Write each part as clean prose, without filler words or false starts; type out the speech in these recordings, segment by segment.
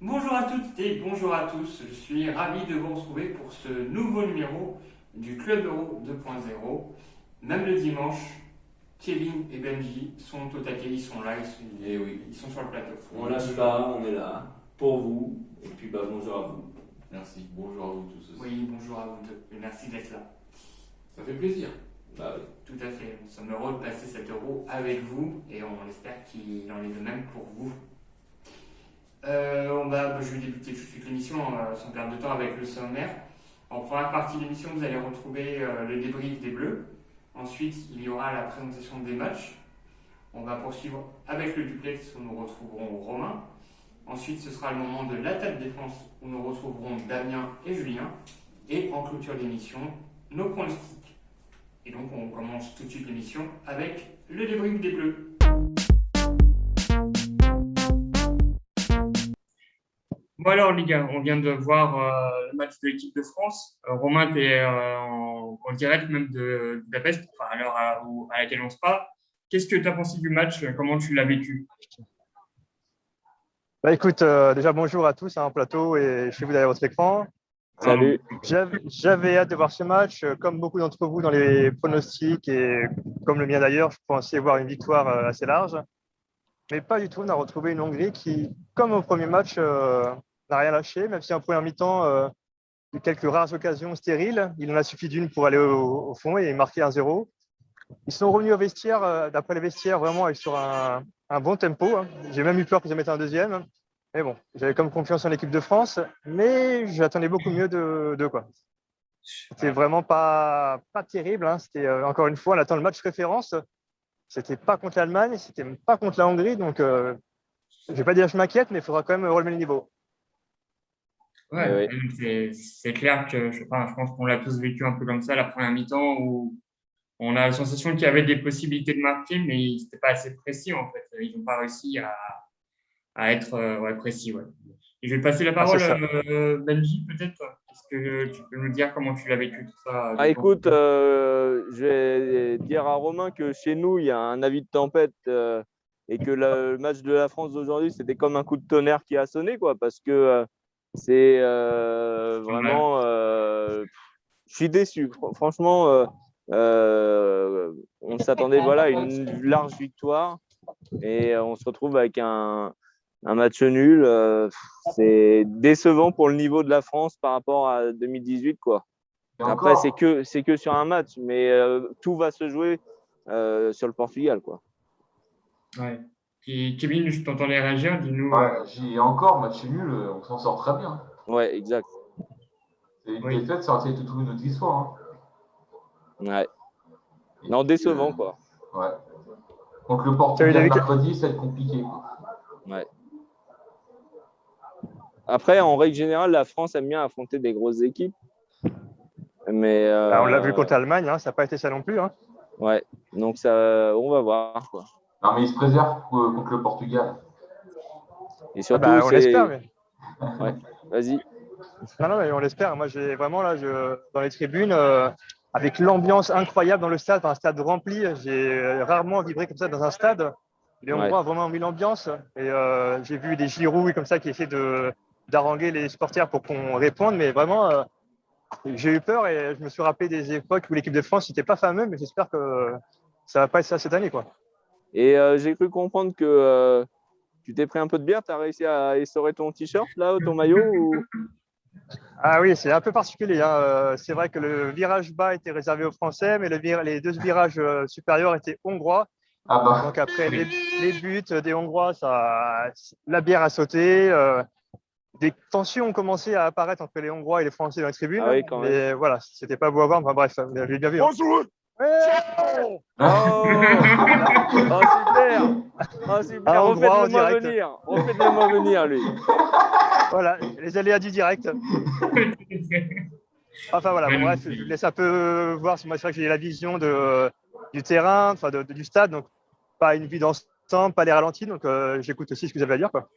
Bonjour à toutes et bonjour à tous, je suis ravi de vous retrouver pour ce nouveau numéro du Club Euro 2.0. Même le dimanche, Kevin et Benji sont au taquet, ils sont là, Et oui, ils sont sur le plateau. on lâche pas, on est là pour vous. Et puis bonjour à vous. Merci, bonjour à vous tous aussi. Oui, bonjour à vous deux, et merci d'être là. Ça fait plaisir. Bah oui. Tout à fait, nous sommes heureux de passer cet euro avec vous et on espère qu'il en est de même pour vous. Je vais débuter tout de suite l'émission sans perdre de temps avec le sommaire. En première partie de l'émission, vous allez retrouver le débrief des Bleus. Ensuite, il y aura la présentation des matchs. On va poursuivre avec le duplex où nous retrouverons Romain. Ensuite, ce sera le moment de l'attaque défense où nous retrouverons Damien et Julien. Et en clôture d'émission, nos pronostics. Et donc, on commence tout de suite l'émission avec le débrief des Bleus. Bon alors les gars, on vient de voir le match de l'équipe de France. Romain, tu es en direct même de Budapest, enfin à l'heure à laquelle on se parle. Qu'est-ce que tu as pensé du match? Comment tu l'as vécu? Bah écoute, déjà bonjour à tous en plateau et chez vous derrière votre écran. Salut. J'avais hâte de voir ce match, comme beaucoup d'entre vous dans les pronostics et comme le mien d'ailleurs, je pensais voir une victoire assez large, mais pas du tout. On a retrouvé une Hongrie qui, comme au premier match, n'a rien lâché, même si en première mi-temps, il y a eu quelques rares occasions stériles. Il en a suffi d'une pour aller au fond et marquer 1-0. Ils sont revenus au vestiaire, d'après les vestiaires, vraiment sur un bon tempo, hein. J'ai même eu peur qu'ils en mettent un deuxième. Mais bon, j'avais comme confiance en l'équipe de France, mais j'attendais beaucoup mieux de quoi. C'était vraiment pas terrible, hein. C'était encore une fois, on attend le match référence. C'était pas contre l'Allemagne, c'était pas contre la Hongrie, donc je vais pas dire que je m'inquiète, mais il faudra quand même relever le niveau. Ouais, Oui. c'est clair que je pense qu'on l'a tous vécu un peu comme ça la première mi-temps où on a la sensation qu'il y avait des possibilités de marquer, mais c'était pas assez précis en fait. Ils n'ont pas réussi à être ouais, précis. Ouais. Et je vais passer la Ah, c'est parole à ça. Benji, peut-être. Est-ce que tu peux nous dire comment tu l'as vécu tout ça Ah, écoute, je vais dire à Romain que chez nous, il y a un avis de tempête et que le match de la France d'aujourd'hui, c'était comme un coup de tonnerre qui a sonné, quoi, parce que c'est vraiment. Je suis déçu. Franchement, on s'attendait voilà, à une large victoire et on se retrouve avec un match nul. C'est décevant pour le niveau de la France par rapport à 2018, quoi. Et Après, c'est encore, que sur un match, mais tout va se jouer sur le Portugal, quoi. Ouais. Et Kevin, je t'entendais réagir. Dis-nous. ouais, j'ai encore match nul, on s'en sort très bien. Ouais, exact. C'est une Oui. défaite, ça aurait été toute notre histoire. Hein. Ouais. Et Non, puis, décevant, quoi. ouais. Contre le Tu as eu Portugal David. mercredi, ça va être compliqué. Quoi. Ouais. Après, en règle générale, la France aime bien affronter des grosses équipes. Mais On l'a vu contre l'Allemagne, hein, ça n'a pas été ça non plus, hein. ouais, donc ça, on va voir, quoi. Non, mais ils se préservent contre le Portugal. Et surtout, On l'espère, c'est. mais Ouais, vas-y. non, mais on l'espère. Moi, j'ai vraiment là, dans les tribunes, avec l'ambiance incroyable dans le stade, un stade rempli, j'ai rarement vibré comme ça dans un stade. Les Ouais. Hongrois ont vraiment mis l'ambiance et j'ai vu des Giroud comme ça qui essaient d'haranguer les supporters pour qu'on réponde, mais vraiment, j'ai eu peur et je me suis rappelé des époques où l'équipe de France n'était pas fameux, mais j'espère que ça va pas être ça cette année, quoi. Et j'ai cru comprendre que tu t'es pris un peu de bière, tu as réussi à essorer ton t-shirt, là, ton maillot ou... Ah oui, c'est un peu particulier, hein. C'est vrai que le virage bas était réservé aux Français, mais les deux virages supérieurs étaient hongrois. Ah bah, Donc après les buts des Hongrois, la bière a sauté. Des tensions ont commencé à apparaître entre les Hongrois et les Français dans les tribunes. Ah oui, quand même. Mais voilà, c'était pas beau à voir. Enfin, bref, j'ai bien vu, hein. Ouais. Oh, oh super! Oh Un super! Hongrois en Refaites-le-moi direct. venir! Refaites-le-moi venir, lui! Voilà, les aléas du direct. Enfin voilà, bon, bref, je vous laisse un peu voir. Moi, c'est vrai que j'ai la vision du terrain, enfin du stade, donc pas une vue d'ensemble, pas les ralentis. Donc j'écoute aussi ce que vous avez à dire, quoi.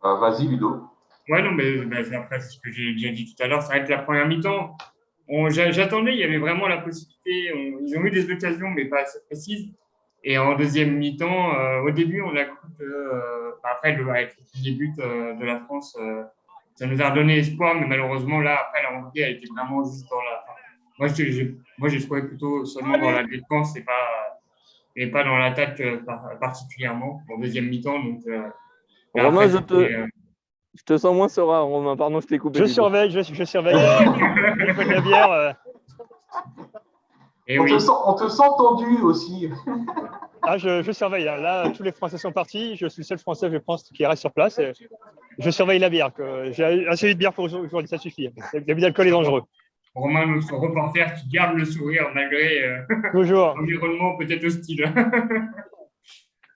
vas-y, Ludo. Ouais, non, mais après, c'est ce que j'ai déjà dit tout à l'heure. C'est vrai que la première mi-temps, j'attendais, il y avait vraiment la possibilité. Ils ont eu des occasions, mais pas assez précises. Et en deuxième mi-temps, au début, on a cru que, après, avec les buts de la France, ça nous a redonné espoir, mais malheureusement, là, après, la Hongrie a été vraiment juste dans la. Enfin, moi, j'ai trouvé plutôt seulement dans la défense et pas dans l'attaque particulièrement en deuxième mi-temps. Donc, Romain, après, je te sens moins serein, Romain. Pardon, je t'ai coupé. Je surveille le niveau de la bière. et On oui. on te sent tendu aussi. Ah, je surveille. Là, tous les Français sont partis. Je suis le seul Français, je pense, qui reste sur place. Et je surveille la bière. J'ai assez de bière pour aujourd'hui, ça suffit. L'abus d'alcool est dangereux. Romain, notre reporter qui garde le sourire malgré Toujours. l'environnement peut-être hostile.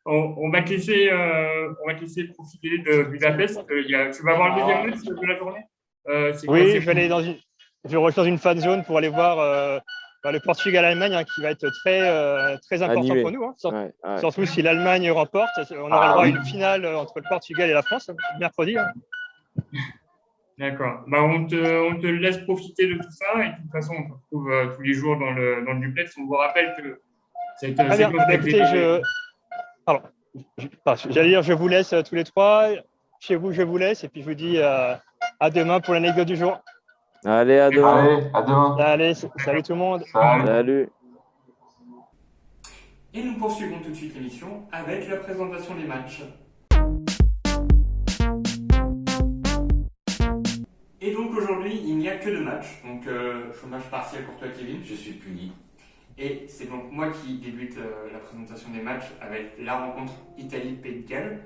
On va te laisser profiter de Budapest. Tu vas voir le deuxième match de la journée Oui, je vais aller dans une fan zone pour aller voir le Portugal-Allemagne, qui va être très important Animé. pour nous. Ouais. Surtout si l'Allemagne remporte. On aura le droit à une finale entre le Portugal et la France, mercredi. D'accord. On te laisse profiter de tout ça. Et de toute façon, on te retrouve tous les jours dans le duplex. On vous rappelle que cette Très bien. Écoutez, j'allais dire, je vous laisse tous les trois. Chez vous, je vous laisse. Et puis, je vous dis à demain pour l'anecdote du jour. Allez, à demain. Allez, à demain. Allez, salut tout le monde. Salut. Et nous poursuivons tout de suite l'émission avec la présentation des matchs. Et donc aujourd'hui, il n'y a que 2 matchs. Donc chômage partiel pour toi, Kevin. Je suis puni. Et c'est donc moi qui débute la présentation des matchs avec la rencontre Italie-Pays de Galles.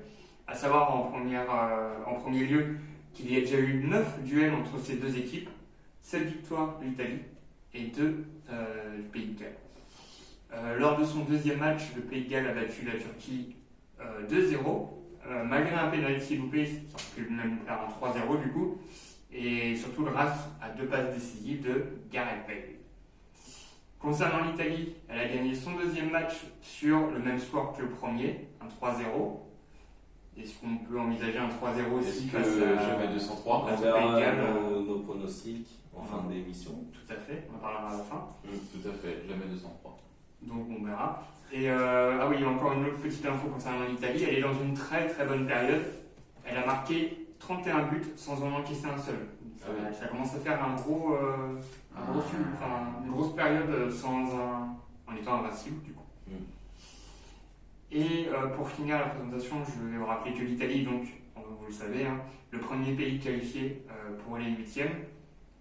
À savoir en premier lieu qu'il y a déjà eu 9 duels entre ces deux équipes. 7 victoires de l'Italie et 2 du Pays de Galles. Lors de son deuxième match, le Pays de Galles a battu la Turquie 2-0. Malgré un pénalty loupé, ça aurait pu même faire en 3-0 du coup. Et surtout grâce à 2 passes décisives de Gareth Bale. Concernant l'Italie, elle a gagné son deuxième match sur le même score que le premier, un 3-0. Est-ce qu'on peut envisager un 3-0 aussi face à je mets 203 face on verra nos pronostics en fin d'émission. Tout à fait, on en parlera à la fin. Tout à fait, je mets 203. Donc on verra. Et oui, il y a encore une autre petite info concernant l'Italie. Elle est dans une très très bonne période. Elle a marqué 31 buts sans en encaisser un seul. Ça commence à faire une grosse période en étant invincible du coup. Et pour finir la présentation, je vais vous rappeler que l'Italie, donc, vous le savez, le premier pays qualifié pour les huitièmes.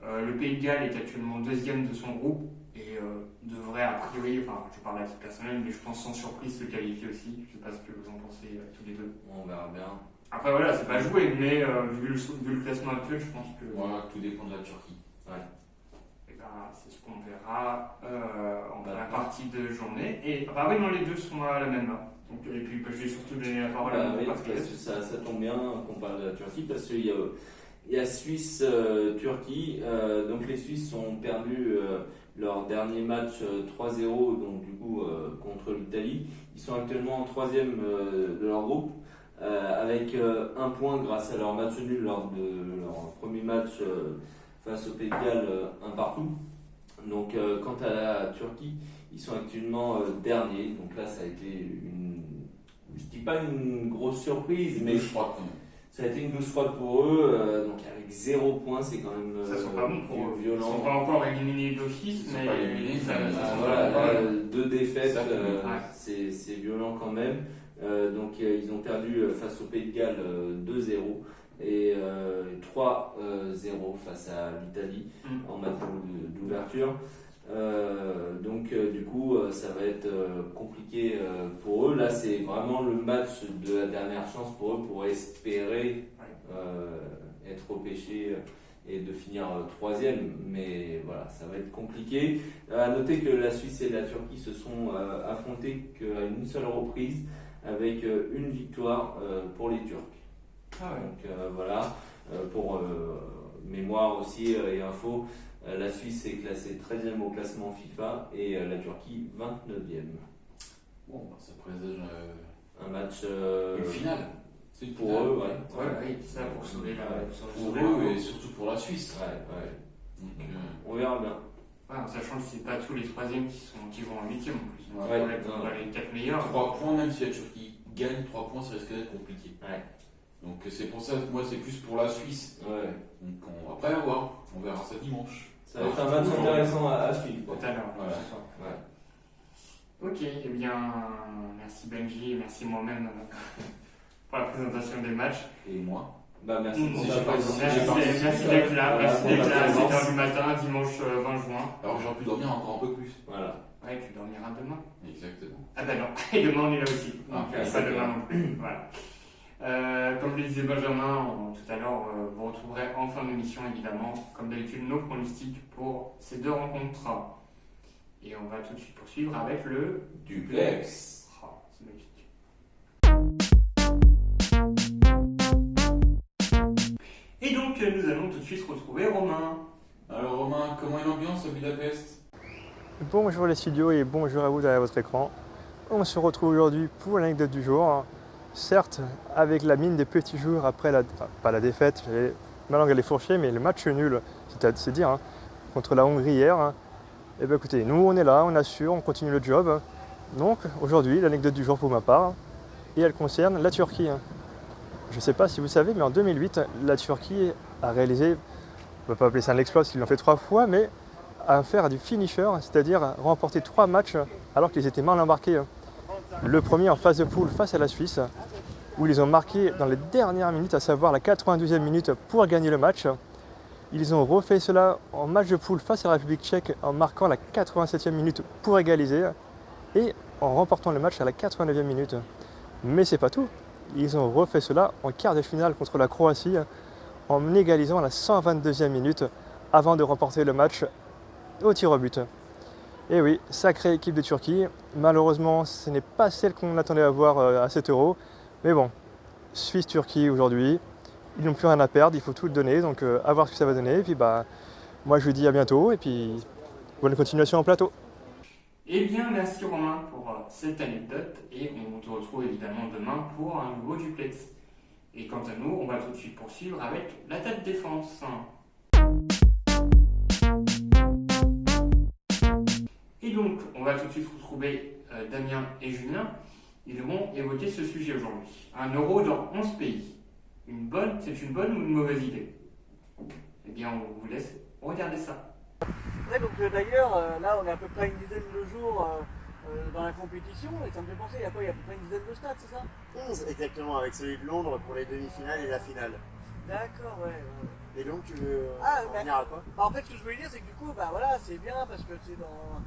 Le Pays de Galles est actuellement deuxième de son groupe et devrait a priori, je parle à titre personnel, mais je pense sans surprise se qualifier aussi. Je ne sais pas ce que vous en pensez tous les deux. On verra bien. Après voilà, c'est pas joué, mais vu le classement actuel, je pense que. Voilà, tout dépend de la Turquie. Ouais. Et c'est ce qu'on verra en la partie de journée. Et dans les deux sont à la même main. Donc, et puis je vais surtout donner la parole à parce que ça tombe bien qu'on parle de la Turquie parce qu'il y a Suisse-Turquie. Donc les Suisses ont perdu leur dernier match 3-0 donc du coup contre l'Italie. Ils sont actuellement en 3e de leur groupe. Avec 1 point grâce à leur match nul lors de leur premier match face au Pays de Galles, 1 partout. Donc quant à la Turquie, ils sont actuellement derniers. Donc là, ça a été je dis pas une grosse surprise, mais je crois que ça a été une douce froide pour eux. Donc avec 0 points, c'est quand même ça sent pas bon pour eux. violent. Ils sont pas encore éliminés d'office, mais pas éliminés, voilà, 2 défaites, c'est violent quand même. Donc ils ont perdu face au Pays de Galles 2-0 et 3-0 face à l'Italie en match d'ouverture. Donc du coup ça va être compliqué pour eux. Là c'est vraiment le match de la dernière chance pour eux pour espérer être repêchés et de finir 3e, mais voilà, ça va être compliqué. À noter que la Suisse et la Turquie se sont affrontés qu'à une seule reprise avec une victoire pour les Turcs. Donc voilà, pour mémoire aussi et info, la Suisse est classée 13e au classement FIFA et la Turquie 29e. Bon, ça présage un match une finale. C'est pour eux, oui, ça pour sauver pour eux et surtout pour la Suisse. Ouais. Donc, on verra bien. Ouais, en sachant que c'est pas tous les troisièmes qui vont en huitième en plus. Donc, Ouais, on va les 4 meilleurs. 3 points, même si la Turquie gagne 3 points, ça risque d'être compliqué. Ouais. Donc c'est pour ça que moi c'est plus pour la Suisse. Ouais. Donc on va pas la voir, on verra ça dimanche. Ça va être un match intéressant à suivre. Tout à l'heure, Voilà. ce soir. Ouais. Ok, eh bien, merci Benji et merci moi-même pour la présentation des matchs. Et moi. Bah, merci pour J'ai ta pas- présence. Merci d'être là, merci Voilà, d'être là à pour ta 7h du matin, dimanche 20 juin. Alors j'aurais pu dormir encore un peu plus. Voilà. Ouais, tu dormiras demain. Exactement. Ah bah non, et demain on est là aussi. Donc Ah, pas exactement. demain non plus. Voilà. Comme le disait Benjamin tout à l'heure, vous retrouverez en fin d'émission évidemment, comme d'habitude, nos pronostics pour ces deux rencontres. Et on va tout de suite poursuivre avec le Duplex. Oh, c'est magique. Et donc nous allons tout de suite retrouver Romain. Alors Romain, comment est l'ambiance à Budapest? Bonjour les studios et bonjour à vous derrière votre écran. On se retrouve aujourd'hui pour l'anecdote du jour. Certes, avec la mine des petits jours après pas la défaite, ma langue elle est fourchée, mais le match nul, c'est dire, contre la Hongrie hier. Et bien écoutez, nous on est là, on assure, on continue le job. Donc aujourd'hui, l'anecdote du jour pour ma part, et elle concerne la Turquie. Je ne sais pas si vous savez, mais en 2008, la Turquie a réalisé, on ne va pas appeler ça un exploit parce qu'ils l'ont fait 3 fois, mais à faire du finisher, c'est-à-dire remporter 3 matchs alors qu'ils étaient mal embarqués. Le premier en phase de poule face à la Suisse, où ils ont marqué dans les dernières minutes, à savoir la 92e minute pour gagner le match. Ils ont refait cela en match de poule face à la République tchèque en marquant la 87e minute pour égaliser et en remportant le match à la 89e minute. Mais c'est pas tout. Ils ont refait cela en quart de finale contre la Croatie en égalisant à la 122e minute avant de remporter le match au tir au but. Et oui, sacrée équipe de Turquie. Malheureusement, ce n'est pas celle qu'on attendait à voir à 7 €. Mais bon, Suisse-Turquie aujourd'hui, ils n'ont plus rien à perdre, il faut tout donner, donc à voir ce que ça va donner. Et puis moi je vous dis à bientôt et puis bonne continuation en plateau. Eh bien, merci Romain pour cette anecdote et on te retrouve évidemment demain pour un nouveau duplex. Et quant à nous, on va tout de suite poursuivre avec l'attaque défense. Et donc, on va tout de suite retrouver Damien et Julien. Ils vont évoquer ce sujet aujourd'hui. Un euro dans 11 pays. C'est une bonne ou une mauvaise idée? Eh bien, on vous laisse regarder ça. Ouais, donc d'ailleurs, là on est à peu près une dizaine de jours dans la compétition et ça me fait penser, il y a à peu près une dizaine de stades, c'est ça? 11 exactement, avec celui de Londres pour les demi-finales et la finale. D'accord, ouais. Et donc tu veux mais- venir à quoi? Bah, en fait, ce que je voulais dire, c'est que du coup, voilà, c'est bien parce que c'est dans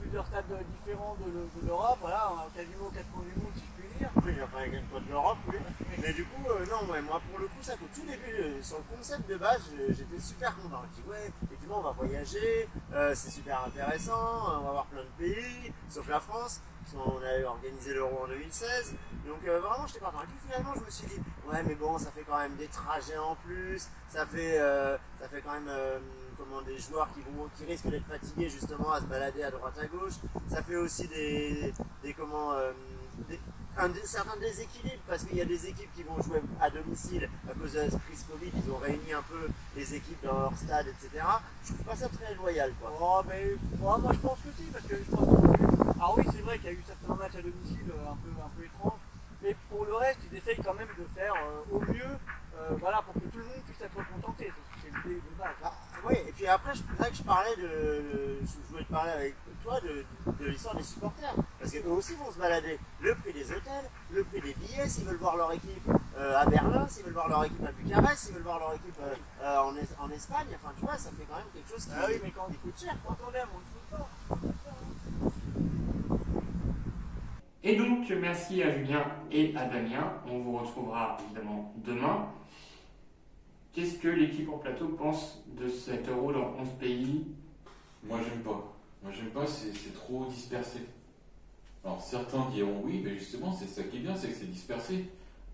plusieurs stades différents de l'Europe, voilà, quasiment aux 4 coins du monde, si je puis dire. Oui, enfin avec une fois de l'Europe, oui. Mais du coup, non, ouais, moi pour le coup, ça qu'au tout début, sur le concept de base, j'étais super content. Je dis, ouais, effectivement, on va voyager, c'est super intéressant, on va voir plein de pays, sauf la France, parce qu'on avait organisé l'Euro en 2016. Donc vraiment, j'étais content. Et puis finalement, je me suis dit, ouais, mais bon, ça fait quand même des trajets en plus, ça fait quand même des joueurs qui risquent d'être fatigués justement à se balader à droite à gauche. Ça fait aussi certains déséquilibres parce qu'il y a des équipes qui vont jouer à domicile à cause de la crise Covid, ils ont réuni un peu les équipes dans leur stade, etc. Je trouve pas ça très loyal, quoi. Oh, mais moi je pense que si, parce que je pense que... Alors oui, c'est vrai qu'il y a eu certains matchs à domicile un peu étranges, mais pour le reste, ils essayent quand même de faire au mieux, voilà, pour que tout le monde puisse être contenté. C'est l'idée de base. Ah, oui, et puis après, c'est vrai que je voulais te parler avec toi de l'histoire des supporters, parce qu'eux aussi vont se balader. Le prix des hôtels, le prix des billets, s'ils veulent voir leur équipe à Berlin, s'ils veulent voir leur équipe à Bucarest, s'ils veulent voir leur équipe en Espagne, enfin tu vois, ça fait quand même quelque chose qui coûte cher. Quand on aime, on ne trouve pas. Et donc, merci à Julien et à Damien. On vous retrouvera évidemment demain. Qu'est-ce que l'équipe en plateau pense de cet euro dans 11 pays? Moi j'aime pas, c'est trop dispersé. Alors certains diront oui, mais justement c'est ça qui est bien, c'est que c'est dispersé.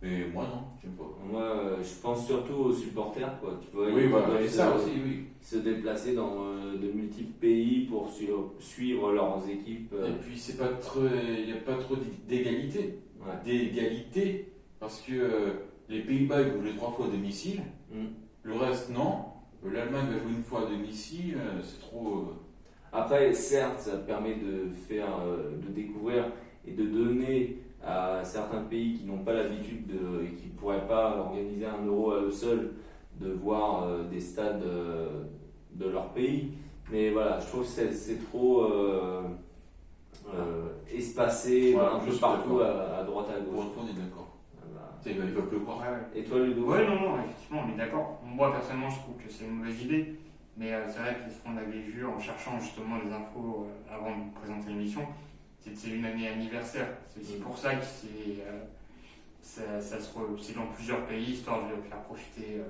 Mais moi non, j'aime pas. Moi, je pense surtout aux supporters, quoi. Tu vois, Oui, ils voilà, doivent et ça aussi, oui. se déplacer dans de multiples pays pour suivre leurs équipes. Et puis il n'y a pas trop d'égalité. Ouais. D'égalité, parce que les Pays-Bas ils vont jouer 3 fois à domicile, Mm. le reste non. L'Allemagne va jouer une fois à domicile, c'est trop. Après, certes, ça permet de découvrir et de donner à certains pays qui n'ont pas l'habitude et qui ne pourraient pas organiser un euro à eux seuls, de voir des stades de leur pays. Mais voilà, je trouve que c'est trop espacé un peu partout à droite à Pour gauche. une fois, on est d'accord. Voilà. Ils veulent pleuvoir. Et toi, Ludo? Ouais, non, effectivement, on est d'accord. Moi, personnellement, je trouve que c'est une mauvaise idée. Mais c'est vrai que ce qu'on avait vu en cherchant justement les infos avant de présenter l'émission, c'est que c'est une année anniversaire. C'est aussi pour ça que c'est dans plusieurs pays, histoire de faire profiter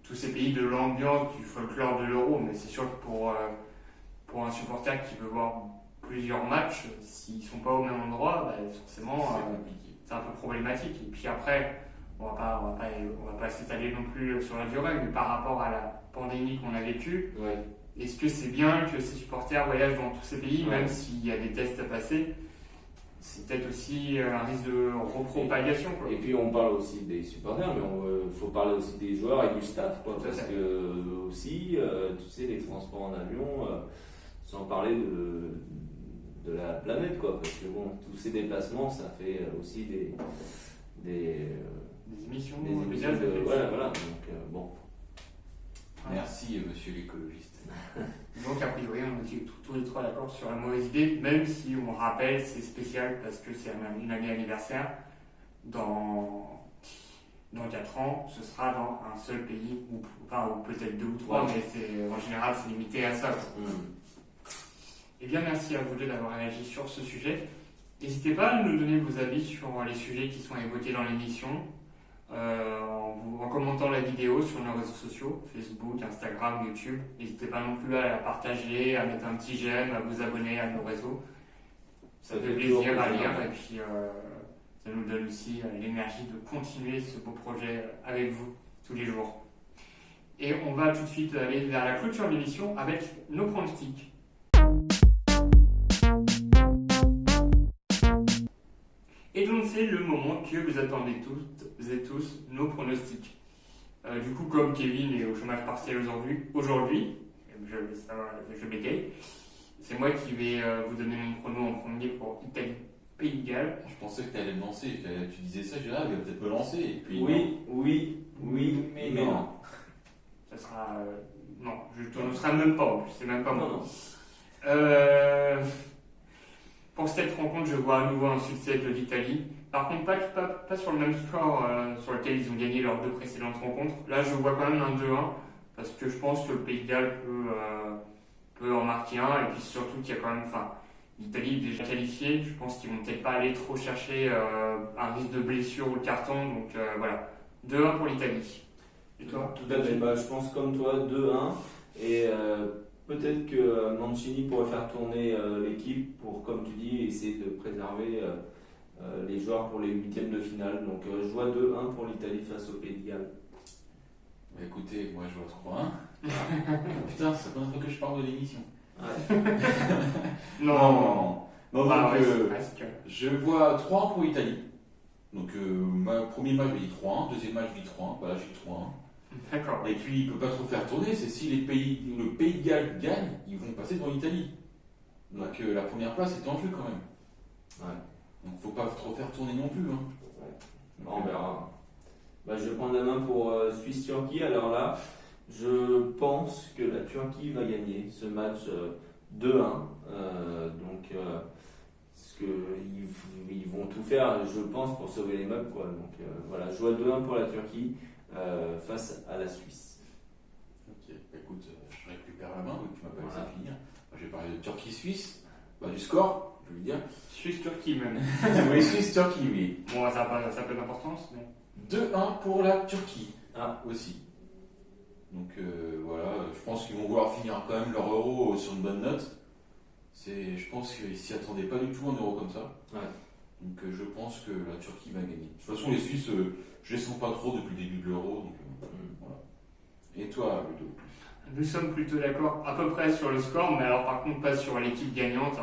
tous ces pays de l'ambiance, du folklore de l'euro. Mais c'est sûr que pour un supporter qui veut voir plusieurs matchs, s'ils ne sont pas au même endroit, forcément, c'est un peu problématique. Et puis après, on va pas s'étaler non plus sur la durée, mais par rapport à la pandémie qu'on a vécue, est-ce que c'est bien que ces supporters voyagent dans tous ces pays, même s'il y a des tests à passer? C'est peut-être aussi un risque de repropagation. Et puis on parle aussi des supporters, mais il faut parler aussi des joueurs et du staff, parce que aussi, tu sais, les transports en avion, sans parler de la planète, parce que bon, tous ces déplacements, ça fait aussi des émissions, voilà, donc bon. Merci, monsieur l'écologiste. Donc, a priori, on est tous les trois d'accord sur la mauvaise idée, même si on rappelle, c'est spécial parce que c'est une année anniversaire. Dans 4 ans, ce sera dans un seul pays, ou peut-être 2 ou 3, mais en général, c'est limité à ça. Eh bien, merci à vous deux d'avoir réagi sur ce sujet. N'hésitez pas à nous donner vos avis sur les sujets qui sont évoqués dans l'émission. En commentant la vidéo sur nos réseaux sociaux, Facebook, Instagram, YouTube. N'hésitez pas non plus à la partager, à mettre un petit j'aime, à vous abonner à nos réseaux. Ça fait plaisir à lire et puis ça nous donne aussi l'énergie de continuer ce beau projet avec vous tous les jours. Et on va tout de suite aller vers la clôture de l'émission avec nos pronostics. Et donc c'est le moment que vous attendez toutes et tous, nos pronostics. Du coup, comme Kevin est au chômage partiel aujourd'hui, je bégaye, c'est moi qui vais vous donner mon prono en premier pour Italie, Pays de Galles. Je pensais que tu allais me lancer, tu disais ça, je disais, il va peut-être me lancer. Et puis, oui, mais non. Ça sera... non, ne sera même pas en plus, c'est même pas moi. Pour cette rencontre, je vois à nouveau un succès de l'Italie. Par contre, pas sur le même score sur lequel ils ont gagné leurs 2 précédentes rencontres. Là, je vois quand même un 2-1, parce que je pense que le Pays de Galles peut en marquer un, et puis surtout qu'il y a quand même... l'Italie est déjà qualifiée, je pense qu'ils vont peut-être pas aller trop chercher un risque de blessure ou de carton, donc voilà. 2-1 pour l'Italie. Et toi? Tout à fait, je pense comme toi, 2-1, et peut-être que Mancini pourrait faire tourner l'équipe pour, comme tu dis, essayer de préserver les joueurs pour les 8e de finale. Donc je vois 2-1 pour l'Italie face au Pays de Galles. Bah écoutez, moi je vois 3-1. Putain, c'est la première fois que je parle de l'émission. Non, donc je vois 3-1 pour l'Italie. Donc premier match je dis 3-1, deuxième match je dis 3-1, voilà j'ai dit 3-1. D'accord. Et puis il ne peut pas trop faire tourner, c'est si le Pays de Galles gagne, ils vont passer devant l'Italie. Donc la première place est en jeu quand même. Donc faut pas trop faire tourner non plus. On verra. Je vais prendre la main pour Suisse-Turquie. Alors là, je pense que la Turquie va gagner ce match 2-1. Parce qu'ils vont tout faire, je pense, pour sauver les meubles. Donc voilà, je vois 2-1 pour la Turquie face à la Suisse. Ok, écoute, je récupère la main, donc tu m'as pas laissé finir. Je vais parler de Turquie-Suisse, du score, je veux dire. Suisse-Turquie même. Oui, Suisse-Turquie, oui. Bon, ça n'a pas d'importance, mais... 2-1 pour la Turquie, aussi. Donc voilà, je pense qu'ils vont vouloir finir quand même leur euro sur une bonne note. Je pense qu'ils s'y attendaient pas du tout un euro comme ça. Donc je pense que la Turquie va gagner. De toute façon, les Suisses, je les sens pas trop depuis le début de l'euro. Voilà. Et toi, Ludo? Nous sommes plutôt d'accord à peu près sur le score, mais alors par contre pas sur l'équipe gagnante.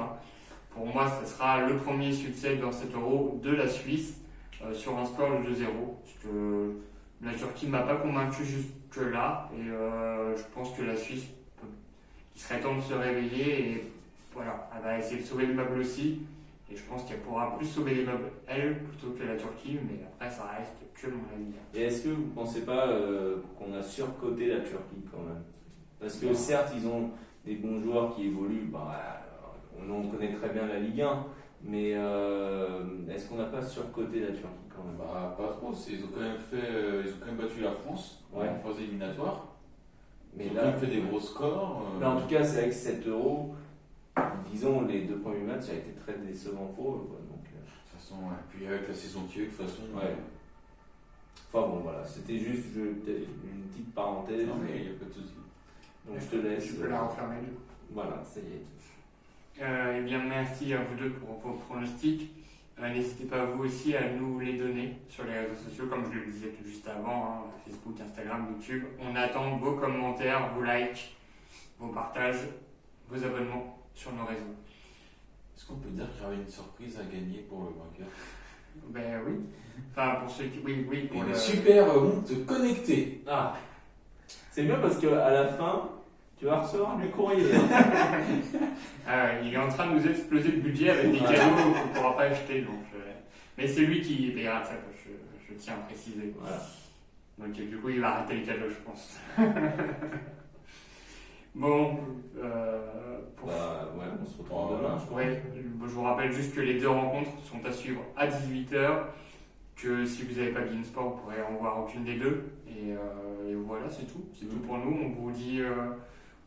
Pour moi, ce sera le premier succès dans cet euro de la Suisse sur un score de 2-0. Parce que la Turquie ne m'a pas convaincu jusque-là. Et je pense que la Suisse, il serait temps de se réveiller et voilà, elle va essayer de sauver le meuble aussi. Et je pense qu'elle pourra plus sauver les meubles, elle, plutôt que la Turquie, mais après, ça reste que mon avis. Et est-ce que vous ne pensez pas qu'on a surcoté la Turquie quand même? Parce que certes, ils ont des bons joueurs qui évoluent, on connaît très bien la Ligue 1, mais est-ce qu'on n'a pas surcoté la Turquie quand même? Bah, pas trop, ils ont quand même battu la France en phase éliminatoire. Mais ils ont là, quand même fait des gros scores. Mais en tout cas, c'est avec 7 euros. Disons, les 2 premiers matchs, ça a été très décevant pour eux. Quoi. Donc, de toute façon, puis avec la saison qui est, de toute façon. Enfin bon, voilà, c'était juste une petite parenthèse. Non, mais il n'y a pas de souci. Donc je te laisse. Tu peux la refermer du coup. Voilà, ça y est. Eh bien, merci à vous deux pour vos pronostics. N'hésitez pas vous aussi à nous les donner sur les réseaux sociaux, comme je le disais tout juste avant, Facebook, Instagram, YouTube. On attend vos commentaires, vos likes, vos partages, vos abonnements sur nos réseaux. Est-ce qu'on peut dire qu'il y avait une surprise à gagner pour le vainqueur? Ben oui. Enfin, pour ceux qui. Oui, pour une super montre connectée. Ah, c'est bien parce qu'à la fin, tu vas recevoir du courrier. Il est en train de nous exploser le budget avec des cadeaux qu'on ne pourra pas acheter. Donc, mais c'est lui qui payera ça, je tiens à préciser. Voilà. Donc du coup, il va arrêter les cadeaux, je pense. Bon, on se retrouve demain, je crois. Je vous rappelle juste que les 2 rencontres sont à suivre à 18h, que si vous n'avez pas de Sport, vous pourrez en voir aucune des 2. Et voilà, c'est tout. C'est tout pour nous. On vous dit,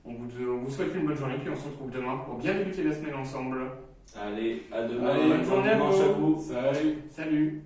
on vous souhaite une bonne journée, puis on se retrouve demain pour bien débuter la semaine ensemble. Allez, à demain. Allez, bonne journée à vous. Salut. Salut.